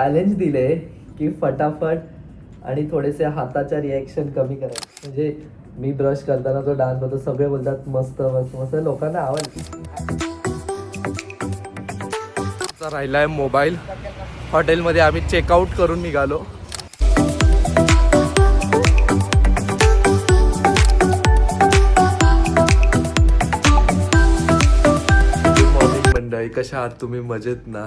Challenge दिले की फटाफट आणि थोडेसे हाताच्या रिॲक्शन कमी करायचे. म्हणजे मी ब्रश करताना जो डान्स होतो सगळे बोलतात मस्त मस्त मस्त, लोकांना आवडली. राहिलाय मोबाईल. हॉटेलमध्ये आम्ही चेकआउट करून निघालो. गुड मॉर्निंग मंडळी, कशा आहात तुम्ही? मजेत ना?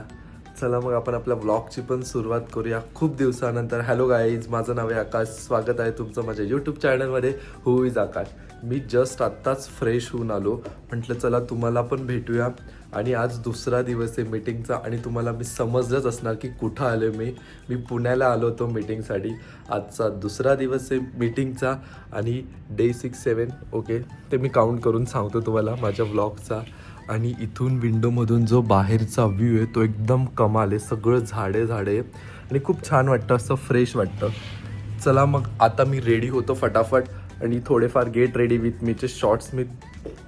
चला मग आपण आपल्या व्लॉगची पण सुरुवात करूया खूप दिवसानंतर. हॅलो गाईज, माझं नाव आहे आकाश. स्वागत आहे तुमचं माझ्या यूट्यूब चॅनलमध्ये who is Akash. Me just आत्ताच फ्रेश होऊन आलो. म्हटलं चला तुम्हाला पण भेटूया. आणि आज दुसरा दिवस आहे मीटिंगचा. आणि तुम्हाला मी समजलंच असणार की कुठं आलो मी पुण्याला आलो होतो मीटिंगसाठी. आजचा दुसरा दिवस आहे मीटिंगचा आणि डे 6-7 ओके, ते मी काउंट करून सांगतो तुम्हाला माझ्या व्लॉगचा. आणि इथून विंडोमधून जो बाहेरचा व्ह्यू आहे तो एकदम कमाल आहे. सगळं झाडे आणि खूप छान वाटतं, असं फ्रेश वाटतं. चला मग आता मी रेडी होतो फटाफट आणि थोडेफार गेट रेडी विथ मीचे शॉर्ट्स मी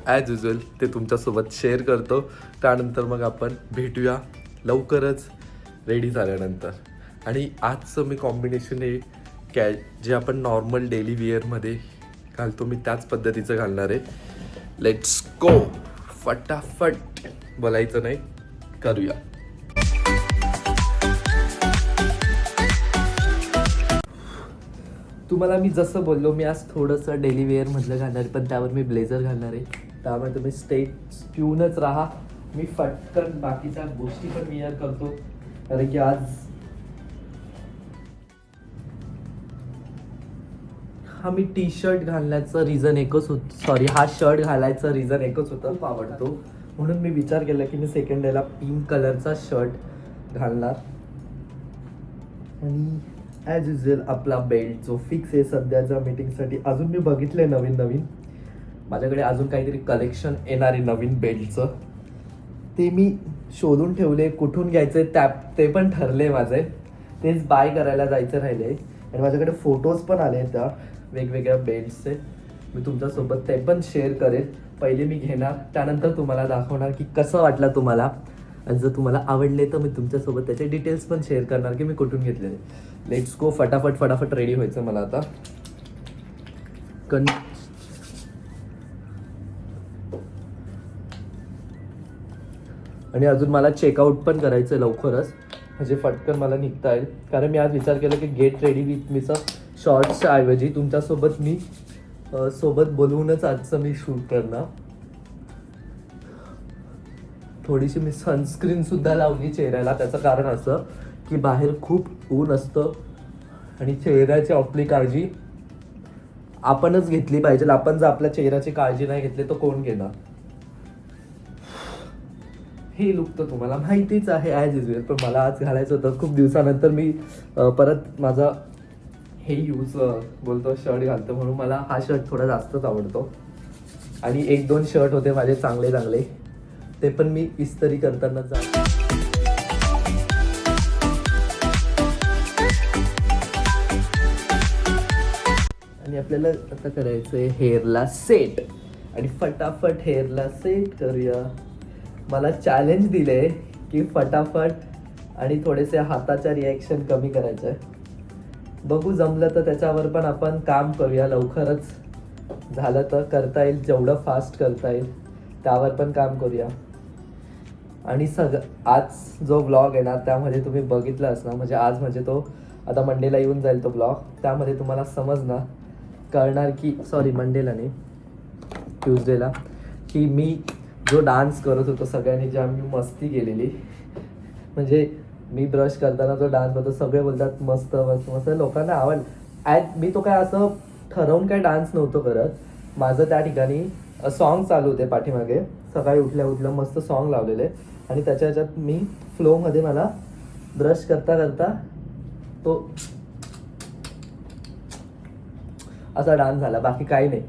ॲज युजल ते तुमच्यासोबत शेअर करतो. त्यानंतर मग आपण भेटूया लवकरच रेडी झाल्यानंतर. आणि आजचं मी कॉम्बिनेशन आहे जे आपण नॉर्मल डेली वेअरमध्ये घालतो मी त्याच पद्धतीचं घालणार आहे. Let's go. फटाफट बोलायचं नाही, करूया. तुम्हाला मी जसं बोललो, मी आज थोडंसं डेली वेअरमधलं घालणार आहे, पण त्यावर मी ब्लेझर घालणार आहे. त्यामुळे तुम्ही स्टे ट्यूनच राहा. मी फटकन बाकीच्या गोष्टी पण वेअर करतो, कारण की आज मी टी शर्ट घालण्याचं रिझन एकच होतं. हा शर्ट घालायचं रिझन एकच होतं, खूप आवडतो म्हणून मी विचार केला की मी सेकंड डेला पिंक कलरचा शर्ट घालणार. आणि ॲज युजल आपला बेल्ट जो फिक्स आहे सध्याच्या मीटिंगसाठी. अजून मी बघितले नवीन माझ्याकडे अजून काहीतरी कलेक्शन येणार आहे नवीन बेल्टचं, ते मी शोधून ठेवले. कुठून घ्यायचं ते पण ठरले माझे. तेच बाय करायला जायचं राहिले. आणि माझ्याकडे फोटोज पण आले त्या वेगवेगळ्या बेल्ट्सचे. मी तुमच्यासोबत ते पण शेअर करेन. पहिले मी घेणार, त्यानंतर तुम्हाला दाखवणार की कसं वाटलं तुम्हाला. आणि जर तुम्हाला आवडले तर मी तुमच्यासोबत त्याचे डिटेल्स पण शेअर करणार की मी कुठून घेतलेले. Let's go. फटाफट रेडी व्हायचं मला आता. आणि अजून मला चेकआउट पण करायचं लवकरच, म्हणजे फटकन मला निघता येईल. कारण मी आज विचार केला की गेट रेडी विथ मीचं शॉर्ट्सच्या ऐवजी तुमच्यासोबत मी सोबत बोलवूनच आजचं मी शूट करणार. थोडीशी मी सनस्क्रीन सुद्धा लावली चेहऱ्याला. त्याचं कारण असं की बाहेर खूप ऊन असतं आणि चेहऱ्याची आपली काळजी आपणच घेतली पाहिजे. आपण जर आपल्या चेहऱ्याची काळजी नाही घेतली तर कोण घेणार. हे लुक तर तुम्हाला माहितीच आहे ॲज युजल, पण मला आज घालायचं होतं. खूप दिवसानंतर मी परत माझा हे बोलतो शर्ट घालतो, म्हणून मला हा शर्ट थोडा जास्तच आवडतो. आणि 1-2 शर्ट होते माझे चांगले, ते पण मी इस्त्री करताना आणि आपल्याला आता करायचं आहे हेअरला सेट. आणि फटाफट हेअरला सेट करूया. मला चॅलेंज दिले की फटाफट आणि थोडेसे हाताच्या रिॲक्शन कमी करायचं आहे. बघू जमलं तर त्याच्यावर पण आपण काम करूया. लवकरच झालं तर करता येईल, जेवढं फास्ट करता येईल त्यावर पण काम करूया. आणि आज जो ब्लॉग आहे ना त्यामध्ये तुम्ही बघितलं असणार, म्हणजे आज म्हणजे तो आता मंडेला येऊन जाईल तो ब्लॉग. त्यामध्ये तुम्हाला कळणार की मंडेला नाही, ट्यूजडेला, की मी जो डान्स करत होतो सगळ्यांनी जी आम्ही मस्ती केलेली. म्हणजे मी ब्रश करताना जो डान्स होतो सगळे बोलतात मस्त मस्त मस्त, लोकांना आवडलं. मी तो काय असं ठरवून काय डान्स नव्हतो करत. माझं त्या ठिकाणी सॉन्ग चालू होते पाठीमागे. सकाळी उठल्या मस्त सॉन्ग लावलेले आणि त्याच्या ह्याच्यात मी फ्लोमध्ये मला ब्रश करता तो असा डान्स झाला, बाकी काही नाही.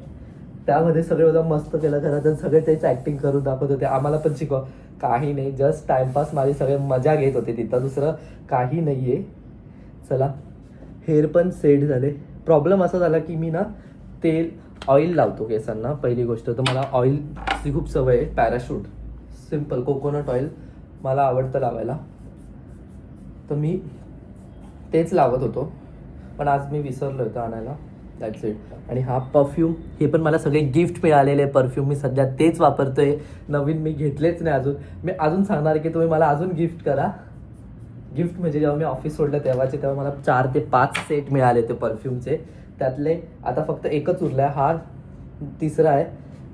त्यामध्ये सगळे होता मस्त केलं खरं, सगळे तेच ॲक्टिंग करून दाखवत होते. आम्हाला पण शिकव, काही नाही, जस्ट टाइमपास. माझी सगळे मजा घेत होते तिथं, दुसरं काही नाही आहे. चला, हेअर पण सेट झाले. प्रॉब्लेम असा झाला की मी ना ऑइल लावतो केसांना. पहिली गोष्ट तर मला ऑइलची खूप सवय आहे. पॅराशूट सिम्पल कोकोनट ऑइल मला आवडतं लावायला. तर मी तेच लावत होतो, पण आज मी विसरलो होतो आणायला. That's it. आणि हा परफ्यूम, हे पण मला सगळे गिफ्ट मिळालेले परफ्यूम, मी सध्या तेच वापरतोय. नवीन मी घेतलेच नाही अजून. मी अजून सांगणार की तुम्ही मला अजून गिफ्ट करा. गिफ्ट म्हणजे जेव्हा मी ऑफिस सोडलं तेव्हा मला 4 ते 5 सेट मिळाले ते परफ्यूमचे. त्यातले आता फक्त एकच उरलाय, हा तिसरा आहे.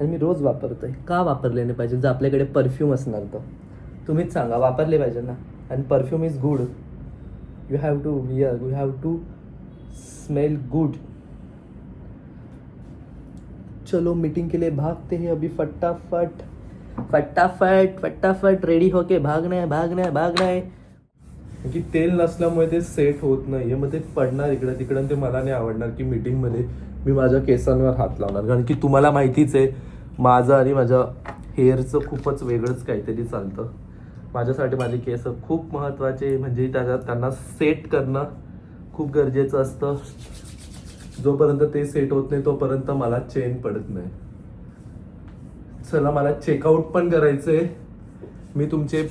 आणि मी रोज वापरतोय. का वापरले नाही पाहिजे? जर आपल्याकडे परफ्यूम असणार तर तुम्हीच सांगा, वापरले पाहिजे ना. आणि perfume is good. You have to wear, you have to smell good. चलो मीटिंग के लिए भागते हैं अभी, फटाफट फटाफट फटाफट रेडी होके भागना है भागना है भागना है. की तेल नसल्यामुळे ते सेट होत नाहीये, मग ते पडणार इकडे तिकडे. ते मला नाही आवडणार की मीटिंगमध्ये मी माझ्या केसांवर हात लावणार, कारण की तुम्हाला माहितीच आहे माझं आणि माझ्या हेअरचं खूपच वेगळंच काहीतरी चालतं. माझ्यासाठी माझे केस खूप महत्त्वाचे, म्हणजे त्यांना सेट करणं खूप गरजेचं असतं. जोपर्यंत ते सेट होत नाही तोपर्यंत मला चेन पडत नाही. चला, मला चेकआउट पण करायचंय. मी तुमचे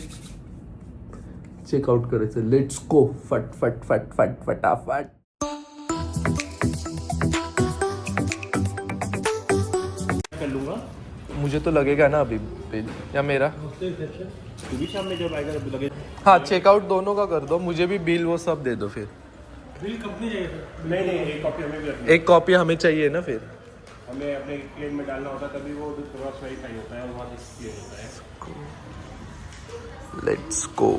चेकआउट करायचं. Let's go. फट फट फट फट फटाफट. कर लूंगा. मुझे तो लगेगा ना अभी बिल, या मेरा? तू भी शाम में जब आएगा तब लगे. हाँ, चेकआउट दोनों का कर दो. मुझे भी बिल वो सब दे दो फिर. बिल कंपनी जाएगा. नहीं एक कॉपी हमें भी रखनी है. एक कॉपी हमें चाहिए ना फिर. हमें अपने क्लेम में डालना होता है, तभी वो क्रॉस वेरीफाई होता है और वहाँ से क्लियर होता है. Let's go.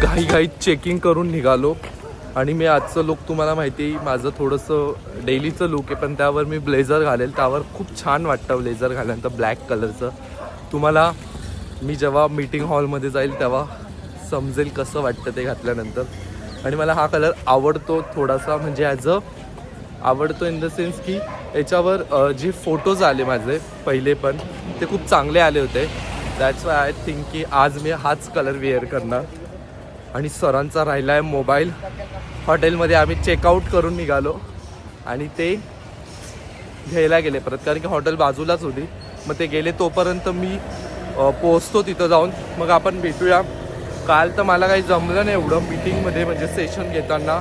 घाईघाईत चेकिंग करून निघालो. आणि मी आजचं लुक तुम्हाला माहिती आहे, माझं थोडंसं डेलीचं लुक आहे, पण त्यावर मी ब्लेझर घालेल. त्यावर खूप छान वाटतं ब्लेझर घाल्यानंतर, ब्लॅक कलरचं. तुम्हाला मी जेव्हा मीटिंग हॉलमध्ये जाईल तेव्हा समजेल कसं वाटतं ते घातल्यानंतर. आणि मला हा कलर आवडतो थोडासा, म्हणजे ॲज अ आवडतो इन द सेन्स की याच्यावर जे फोटोज आले माझे पहिले पण ते खूप चांगले आले होते. दॅट्स वाय आय थिंक की आज मी हाच कलर वेअर करणार. आणि सरांचा राहिला आहे मोबाईल. हॉटेलमध्ये आम्ही चेकआउट करून निघालो आणि ते घ्यायला गेले परत, कारण की हॉटेल बाजूलाच होती. मग ते गेले, तोपर्यंत मी पोहोचतो तिथं जाऊन. मग आपण भेटूया. काल तर मला काही जमलं नाही एवढं मीटिंगमध्ये, म्हणजे सेशन घेताना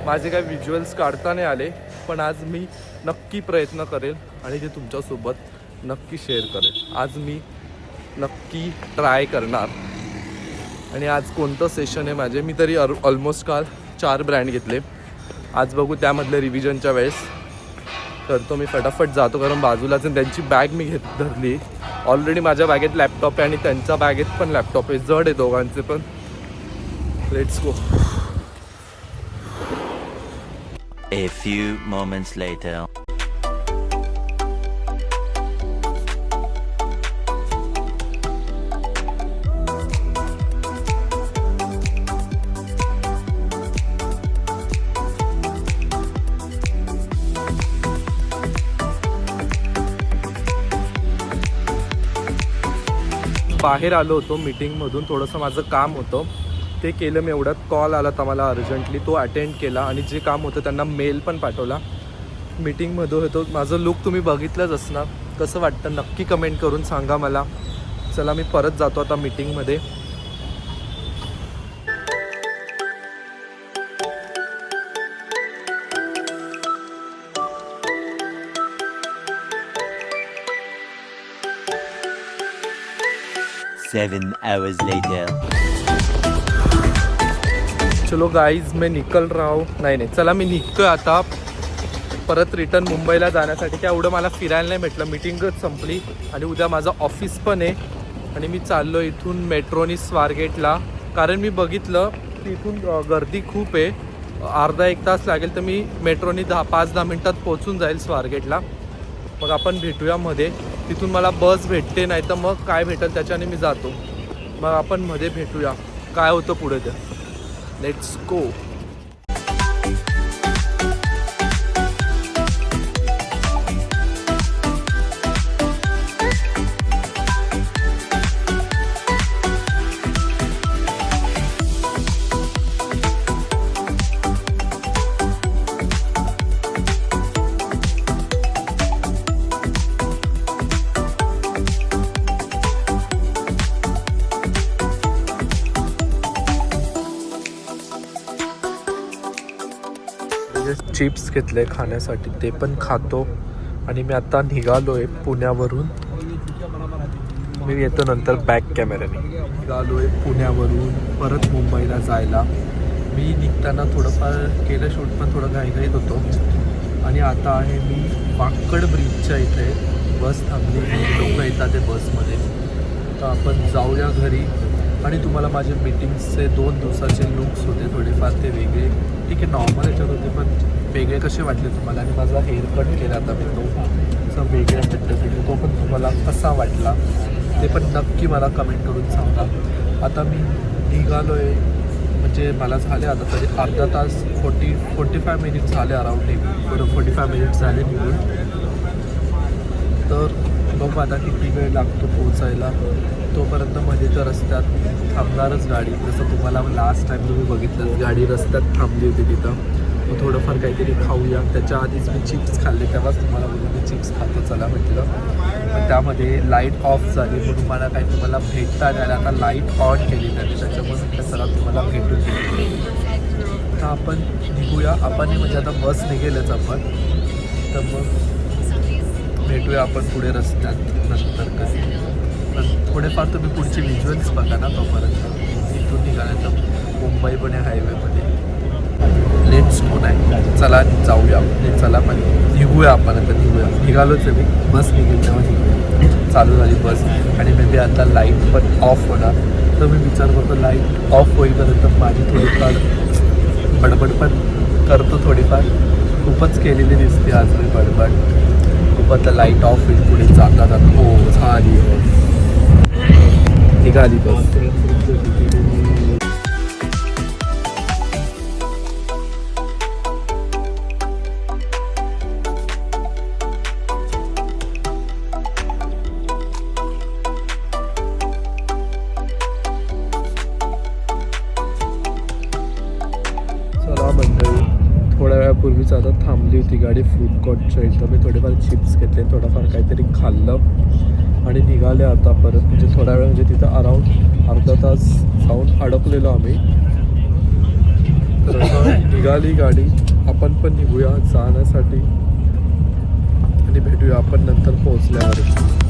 माझे काही व्हिज्युअल्स काढता नाही आले. पण आज मी नक्की प्रयत्न करेल आणि ते तुमच्यासोबत नक्की शेअर करेल. आज मी नक्की ट्राय करणार. आणि आज कोणतं सेशन आहे माझे, मी तरी ऑलमोस्ट काल 4 ब्रँड घेतले. आज बघू त्यामधले रिव्हिजनच्या वेळेस करतो मी. फटाफट जातो, कारण बाजूलाच त्यांची बॅग मी धरली. ऑलरेडी माझ्या बॅगेत लॅपटॉप आहे आणि त्यांच्या बॅगेत पण लॅपटॉप आहे. जड आहे दोघांचे पण. Let's go. A few moments later. बाहेर आलो होतो मीटिंगमधून, थोडंसं माझं काम होतं ते केलं मी. एवढ्यात कॉल आला तर मला अर्जंटली, तो अटेंड केला. आणि जे काम होतं त्यांना मेल पण पाठवला. मीटिंगमध्ये होतो. माझं लुक तुम्ही बघितलंच असणार. कसं वाटतं नक्की कमेंट करून सांगा मला. चला, मी परत जातो आता मीटिंगमध्ये. Seven hours later. चलो गाईज, मैं निकल रहा हूँ. नाही, चला मी निघतोय आता परत रिटर्न मुंबईला जाण्यासाठी. काय एवढं मला फिरायला नाही भेटलं, मीटिंगच संपली. आणि उद्या माझं ऑफिस पण आहे. आणि मी चाललो इथून मेट्रोनी स्वारगेटला, कारण मी बघितलं की इथून गर्दी खूप आहे. अर्धा एक तास लागेल, तर मी मेट्रोनी 5-10 मिनटात पोहोचून जाईल स्वारगेटला. मग आपण भेटूया मध्ये. तिथून मला बस भेटते, नाही तर मग काय भेटेल त्याच्याने मी जातो. मग आपण मध्ये भेटूया, काय होतं पुढे ते. Let's go. चिप्स घेतले खाण्यासाठी, ते पण खातो. आणि मी आता निघालो आहे पुण्यावरून. मी येतो नंतर बॅक कॅमेऱ्याने. निघालो आहे पुण्यावरून परत मुंबईला जायला. मी निघताना थोडंफार केलं शूट, पण थोडं घाईघाईत होतो. आणि आता आहे मी वाकड ब्रिजच्या इथे. बस थांबली, लोक येतात ते बसमध्ये. तर आपण जाऊया घरी. आणि तुम्हाला माझे मीटिंग्सचे 2 दिवसाचे लुक्स होते थोडेफार, ते वेगळे, ठीक आहे नॉर्मल याच्यात होते, पण वेगळे कसे वाटले तुम्हाला. आणि माझा हेअर कट केला आता मी तो असं वेगळ्या पद्धतीने, तो पण तुम्हाला कसा वाटला ते पण नक्की मला कमेंट करून सांगा. आता मी निघालो आहे, म्हणजे मला झाले आता तरी अर्धा तास 45 मिनिट झाले अराउंड. बरं 45 मिनिट झाले निघून. तर बघू आता किती वेळ लागतो पोहोचायला. तोपर्यंत मध्ये तर रस्त्यात थांबणारच गाडी. जसं तुम्हाला लास्ट टाईम तुम्ही बघितलं, गाडी रस्त्यात थांबली होती तिथं. मग थोडंफार काहीतरी खाऊया. त्याच्या आधीच मी चिप्स खाल्ले, तेव्हाच तुम्हाला बोलून मी चिप्स खातो चला म्हटलं. पण त्यामध्ये लाईट ऑफ झाली म्हणून मला काही तुम्हाला भेटता नाही. आता लाईट ऑन केली त्याच्यामुळे म्हटलं चला तुम्हाला भेटून गेली. तर आपण निघूया. आपण म्हणजे आता बस निघेलच आपण, तर मग भेटूया आपण पुढे रस्त्यात नंतर कधी. पण थोडेफार तुम्ही पुढचे व्हिज्युअल्स बघा ना तोपर्यंत. इथून निघाल्यानंतर मुंबई पुणे हायवेमध्ये लेट्स गो नाही. चला जाऊया, चला पण निघूया आपण. आता निघालोच आहे मी. बस निघेल तेव्हा निघूया. चालू झाली बस. आणि मे बी आता लाईट पण ऑफ होणार. तर मी विचार करतो लाईट ऑफ होईपर्यंत माझी थोडीफार बडबड पण करतो. थोडीफार खूपच केलेली दिसते आज मी बडबड. खूप आता लाईट ऑफ होईल पुढे जाता जाता. हो झाली बस, निघाली बस. चला मंडळी, थोड्या वेळापूर्वीच आता थांबली होती गाडी फूड कोर्टच्या इथं. मी थोडेफार चिप्स घेतले, थोडंफार काहीतरी खाल्लं आणि निघाले आता परत. म्हणजे थोड्या वेळ म्हणजे तिथं अराउंड अर्धा तास जाऊन अडकलेलो आम्ही. तर असं निघाली गाडी. आपण पण निघूया जाण्यासाठी आणि भेटूया आपण नंतर पोहोचल्यावर.